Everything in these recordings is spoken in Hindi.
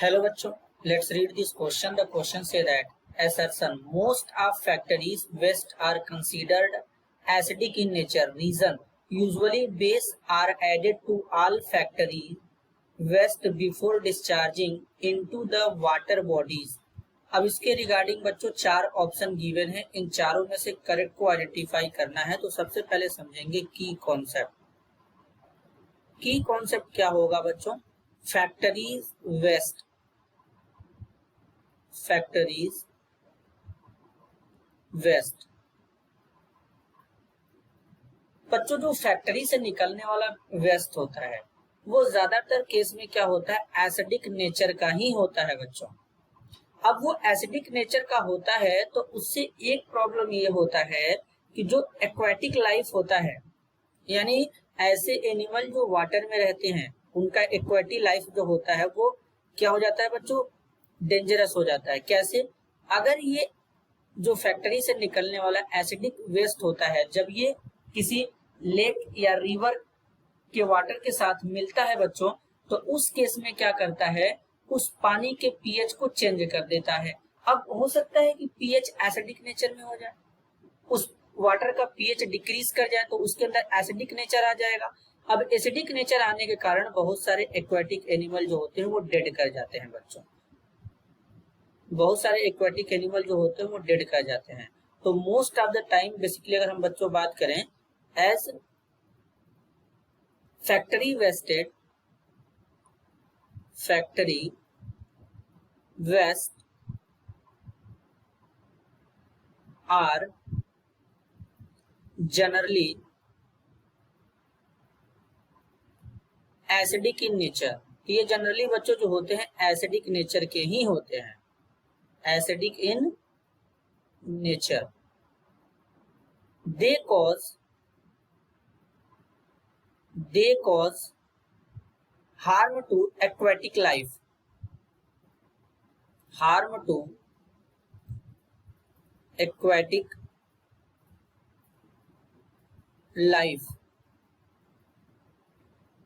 Hello बच्चों, let's read this question. The question say that assertion most of factories waste are considered acidic in nature. Reason usually base are added to all factory waste before discharging into the water bodies. अब इसके रिगार्डिंग बच्चों चार ऑप्शन गिवन है, इन चारों में से करेक्ट को आइडेंटिफाई करना है। तो सबसे पहले समझेंगे की कॉन्सेप्ट। की कॉन्सेप्ट क्या होगा बच्चों? Factories waste, factories waste. बच्चों जो फैक्ट्री से निकलने वाला वेस्ट होता है वो ज्यादातर केस में क्या होता है, एसिडिक नेचर का ही होता है बच्चों। अब वो एसिडिक नेचर का होता है तो उससे एक प्रॉब्लम ये होता है कि जो एक्वाटिक लाइफ होता है, यानी ऐसे एनिमल जो वाटर में रहते हैं, उनका एक्वाटिक लाइफ जो होता है वो क्या हो जाता है बच्चों, डेंजरस हो जाता है। कैसे? अगर ये जो फैक्ट्री से निकलने वाला एसिडिक वेस्ट होता है, जब ये किसी लेक या रिवर के वाटर के साथ मिलता है बच्चों, तो उस केस में क्या करता है, उस पानी के पीएच को चेंज कर देता है। अब हो सकता है कि पीएच एसिडिक नेचर में हो जाए, उस वाटर का पीएच डिक्रीज कर जाए तो उसके अंदर एसिडिक नेचर आ जाएगा। अब एसिडिक नेचर आने के कारण बहुत सारे एक्वाटिक एनिमल जो होते हैं वो डेड कर जाते हैं बच्चों। बहुत सारे एक्वाटिक एनिमल जो होते हैं वो डेड कर जाते हैं। तो most of the time basically अगर हम बच्चों बात करें, as factory wasted, factory waste are generally acidic in nature. ये जनरली बच्चों जो होते हैं एसिडिक नेचर के ही होते हैं, acidic in nature. They cause harm to aquatic life, harm to aquatic life.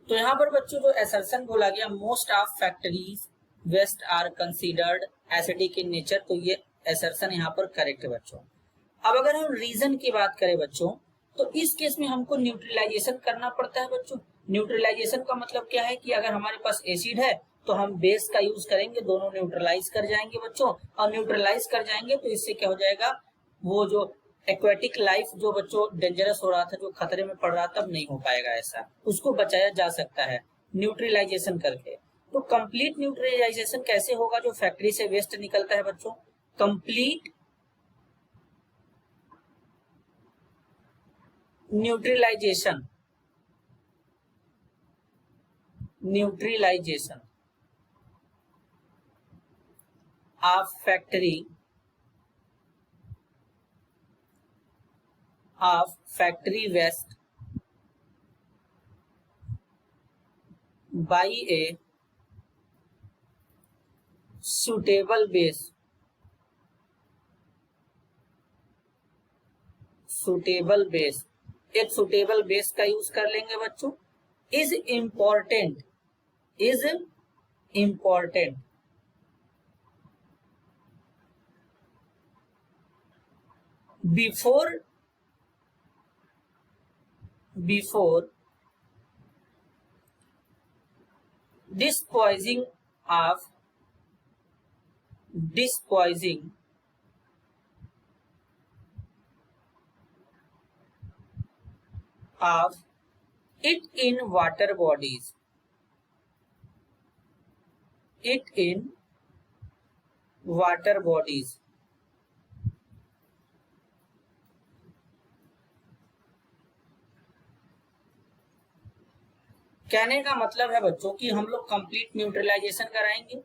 तो यहां पर बच्चों जो असर्शन बोला गया, most of factories waste are considered acidic in nature, तो ये असर्शन यहाँ पर करेक्ट है बच्चों। अब अगर हम रीजन की बात करें बच्चों, तो इस केस में हमको न्यूट्रलाइजेशन करना पड़ता है बच्चों। न्यूट्रलाइजेशन का मतलब क्या है कि अगर हमारे पास एसिड है तो हम बेस का यूज करेंगे, दोनों न्यूट्रलाइज कर जाएंगे बच्चों। और न्यूट्रलाइज कर जाएंगे तो इससे क्या हो जाएगा, वो जो एक्वाटिक लाइफ जो बच्चों डेंजरस हो रहा था, जो खतरे में पड़ रहा था, तब नहीं हो पाएगा ऐसा, उसको बचाया जा सकता है न्यूट्रलाइजेशन करके। तो कंप्लीट न्यूट्रलाइजेशन कैसे होगा जो फैक्ट्री से वेस्ट निकलता है बच्चों? Complete neutralization, neutralization of factory waste by a suitable base, suitable base, एक सुटेबल बेस का यूज कर लेंगे बच्चों। Is important, is important before disposing of it in water bodies, it in water bodies। कहने का मतलब है बच्चों कि हम लोग कंप्लीट न्यूट्रलाइजेशन कराएंगे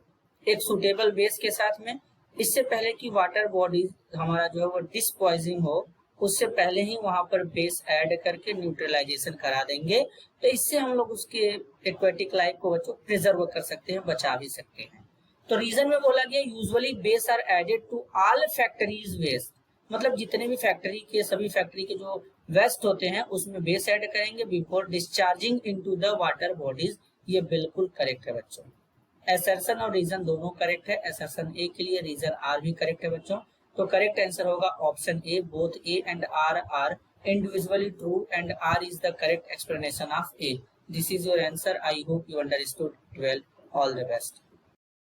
एक सुटेबल बेस के साथ में। इससे पहले कि वाटर बॉडी हमारा जो है वो डिस्पॉइजिंग हो, उससे पहले ही वहां पर बेस ऐड करके न्यूट्रलाइजेशन करा देंगे। तो इससे हम लोग उसके एक्वाटिक लाइफ को बच्चों प्रिजर्व कर सकते हैं, बचा भी सकते हैं। तो रीजन में बोला गया usually base are added to all factories waste, मतलब जितने भी फैक्ट्री के, सभी फैक्ट्री के जो वेस्ट होते हैं उसमें बेस ऐड करेंगे before discharging into the water bodies. ये बिल्कुल करेक्ट है बच्चों। एसर्शन और रीजन दोनों करेक्ट है, एसर्शन ए के लिए, रीजन आर भी करेक्ट है बच्चों। तो करेक्ट आंसर होगा option A, both A and R are individually true and R is the correct explanation of A. This is your answer. I hope you understood well. All the best.